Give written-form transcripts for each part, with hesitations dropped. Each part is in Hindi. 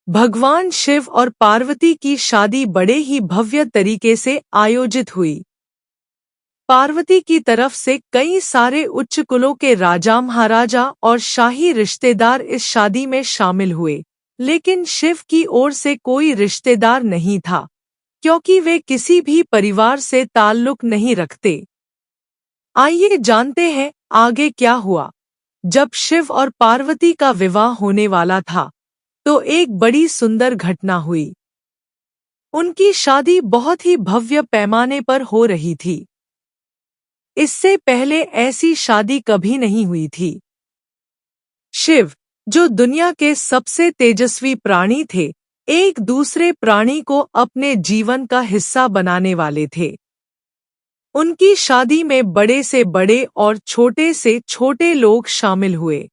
भगवान शिव और पार्वती की शादी बड़े ही भव्य तरीके से आयोजित हुई। पार्वती की तरफ से कई सारे उच्च कुलों के राजा महाराजा और शाही रिश्तेदार इस शादी में शामिल हुए, लेकिन शिव की ओर से कोई रिश्तेदार नहीं था, क्योंकि वे किसी भी परिवार से ताल्लुक नहीं रखते। आइए जानते हैं आगे क्या हुआ। जब शिव और पार्वती का विवाह होने वाला था, तो एक बड़ी सुंदर घटना हुई। उनकी शादी बहुत ही भव्य पैमाने पर हो रही थी। इससे पहले ऐसी शादी कभी नहीं हुई थी। शिव, जो दुनिया के सबसे तेजस्वी प्राणी थे, एक दूसरे प्राणी को अपने जीवन का हिस्सा बनाने वाले थे। उनकी शादी में बड़े से बड़े और छोटे से छोटे लोग शामिल हुए।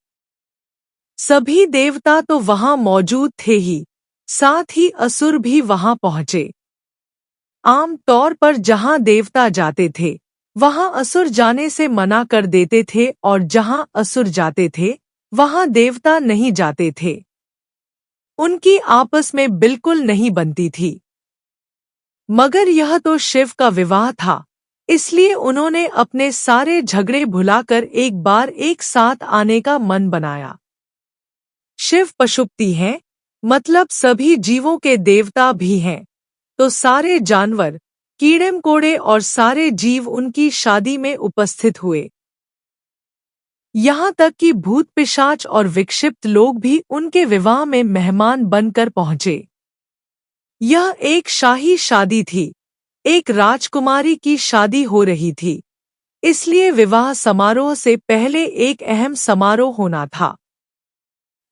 सभी देवता तो वहां मौजूद थे ही, साथ ही असुर भी वहां पहुंचे। आम तौर पर जहां देवता जाते थे, वहां असुर जाने से मना कर देते थे, और जहां असुर जाते थे, वहां देवता नहीं जाते थे। उनकी आपस में बिल्कुल नहीं बनती थी। मगर यह तो शिव का विवाह था, इसलिए उन्होंने अपने सारे झगड़े भुलाकर एक बार एक साथ आने का मन बनाया। शिव पशुपति हैं, मतलब सभी जीवों के देवता भी हैं, तो सारे जानवर, कीड़े मकोड़े और सारे जीव उनकी शादी में उपस्थित हुए। यहाँ तक कि भूत पिशाच और विक्षिप्त लोग भी उनके विवाह में मेहमान बनकर पहुंचे। यह एक शाही शादी थी, एक राजकुमारी की शादी हो रही थी, इसलिए विवाह समारोह से पहले एक अहम समारोह होना था।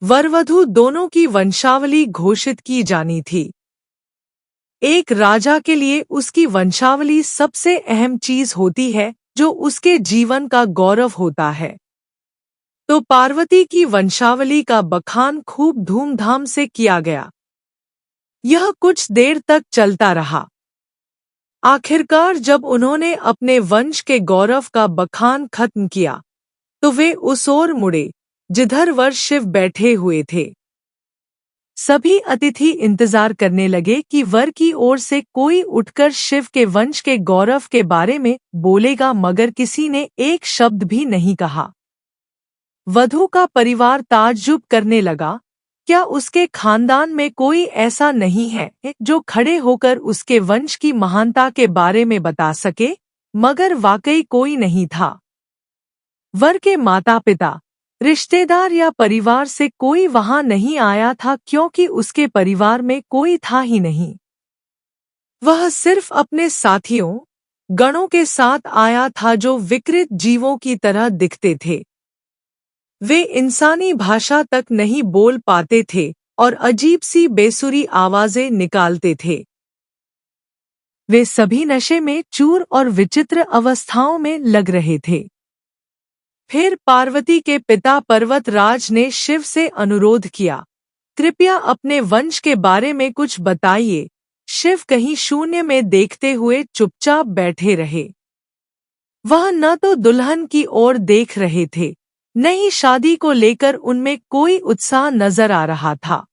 वरवधू दोनों की वंशावली घोषित की जानी थी। एक राजा के लिए उसकी वंशावली सबसे अहम चीज होती है, जो उसके जीवन का गौरव होता है। तो पार्वती की वंशावली का बखान खूब धूमधाम से किया गया। यह कुछ देर तक चलता रहा। आखिरकार जब उन्होंने अपने वंश के गौरव का बखान खत्म किया, तो वे उस ओर मुड़े जिधर वर शिव बैठे हुए थे। सभी अतिथि इंतजार करने लगे कि वर की ओर से कोई उठकर शिव के वंश के गौरव के बारे में बोलेगा, मगर किसी ने एक शब्द भी नहीं कहा। वधू का परिवार ताज्जुब करने लगा, क्या उसके खानदान में कोई ऐसा नहीं है जो खड़े होकर उसके वंश की महानता के बारे में बता सके? मगर वाकई कोई नहीं था। वर के माता पिता, रिश्तेदार या परिवार से कोई वहां नहीं आया था, क्योंकि उसके परिवार में कोई था ही नहीं। वह सिर्फ अपने साथियों, गणों के साथ आया था जो विकृत जीवों की तरह दिखते थे। वे इंसानी भाषा तक नहीं बोल पाते थे और अजीब सी बेसुरी आवाजें निकालते थे। वे सभी नशे में चूर और विचित्र अवस्थाओं में लग रहे थे। फिर पार्वती के पिता पर्वतराज ने शिव से अनुरोध किया, कृपया अपने वंश के बारे में कुछ बताइए। शिव कहीं शून्य में देखते हुए चुपचाप बैठे रहे। वह न तो दुल्हन की ओर देख रहे थे, न ही शादी को लेकर उनमें कोई उत्साह नजर आ रहा था।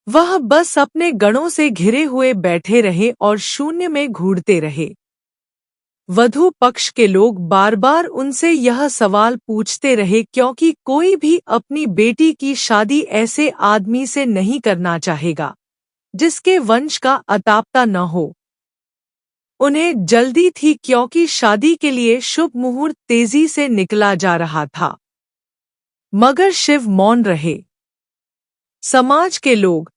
वह बस अपने गणों से घिरे हुए बैठे रहे और शून्य में घूरते रहे। वधू पक्ष के लोग बार बार उनसे यह सवाल पूछते रहे, क्योंकि कोई भी अपनी बेटी की शादी ऐसे आदमी से नहीं करना चाहेगा जिसके वंश का अतापता न हो। उन्हें जल्दी थी, क्योंकि शादी के लिए शुभ मुहूर्त तेजी से निकला जा रहा था। मगर शिव मौन रहे। समाज के लोग,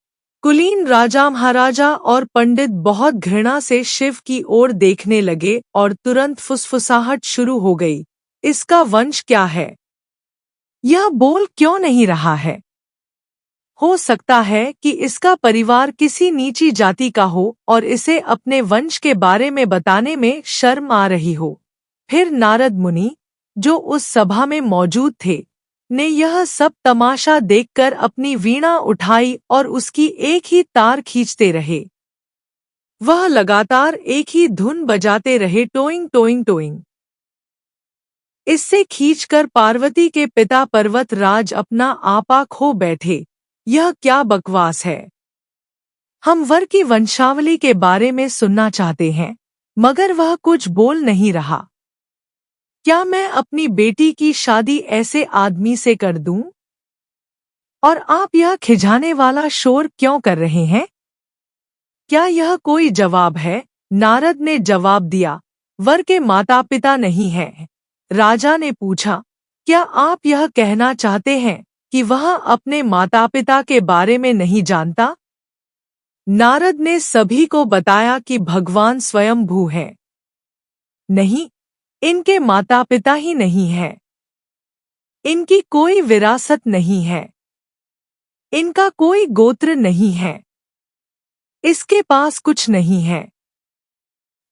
कुलीन राजा महाराजा और पंडित बहुत घृणा से शिव की ओर देखने लगे और तुरंत फुसफुसाहट शुरू हो गई, इसका वंश क्या है? यह बोल क्यों नहीं रहा है? हो सकता है कि इसका परिवार किसी नीची जाति का हो और इसे अपने वंश के बारे में बताने में शर्म आ रही हो। फिर नारद मुनि, जो उस सभा में मौजूद थे, ने यह सब तमाशा देखकर अपनी वीणा उठाई और उसकी एक ही तार खींचते रहे। वह लगातार एक ही धुन बजाते रहे, टोइंग टोइंग टोइंग। इससे खींचकर पार्वती के पिता पर्वतराज अपना आपा खो बैठे। यह क्या बकवास है। हम वर की वंशावली के बारे में सुनना चाहते हैं, मगर वह कुछ बोल नहीं रहा। क्या मैं अपनी बेटी की शादी ऐसे आदमी से कर दूं? और आप यह खिजाने वाला शोर क्यों कर रहे हैं? क्या यह कोई जवाब है? नारद ने जवाब दिया, वर के माता पिता नहीं हैं। राजा ने पूछा, क्या आप यह कहना चाहते हैं कि वह अपने माता पिता के बारे में नहीं जानता? नारद ने सभी को बताया कि भगवान स्वयंभू हैं। नहीं, इनके माता पिता ही नहीं हैं। इनकी कोई विरासत नहीं है। इनका कोई गोत्र नहीं है। इसके पास कुछ नहीं है।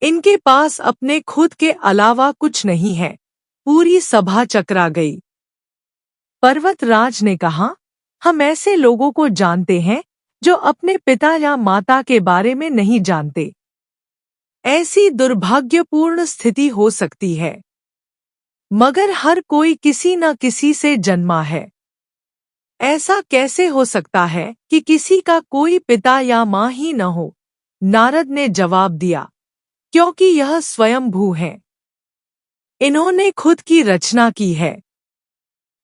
इनके पास अपने खुद के अलावा कुछ नहीं है। पूरी सभा चकरा गई। पर्वतराज ने कहा, हम ऐसे लोगों को जानते हैं जो अपने पिता या माता के बारे में नहीं जानते। ऐसी दुर्भाग्यपूर्ण स्थिति हो सकती है, मगर हर कोई किसी न किसी से जन्मा है। ऐसा कैसे हो सकता है कि किसी का कोई पिता या माँ ही न हो? नारद ने जवाब दिया, क्योंकि यह स्वयंभू हैं। इन्होंने खुद की रचना की है।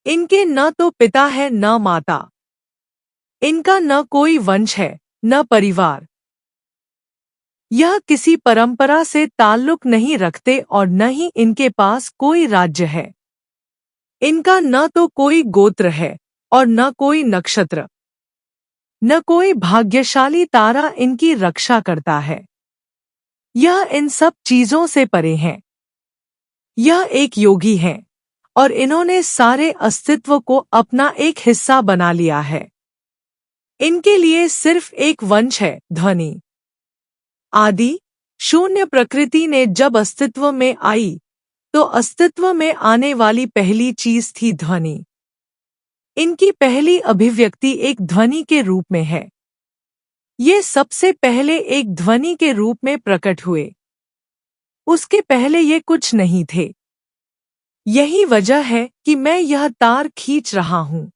इनके न तो पिता है न माता। इनका न कोई वंश है न परिवार। यह किसी परंपरा से ताल्लुक नहीं रखते और न ही इनके पास कोई राज्य है। इनका न तो कोई गोत्र है और न कोई नक्षत्र। न कोई भाग्यशाली तारा इनकी रक्षा करता है। यह इन सब चीजों से परे हैं। यह एक योगी हैं और इन्होंने सारे अस्तित्व को अपना एक हिस्सा बना लिया है। इनके लिए सिर्फ एक वंश है, ध्वनि। आदि शून्य प्रकृति ने जब अस्तित्व में आई तो अस्तित्व में आने वाली पहली चीज थी ध्वनि। इनकी पहली अभिव्यक्ति एक ध्वनि के रूप में है। ये सबसे पहले एक ध्वनि के रूप में प्रकट हुए। उसके पहले ये कुछ नहीं थे। यही वजह है कि मैं यह तार खींच रहा हूँ।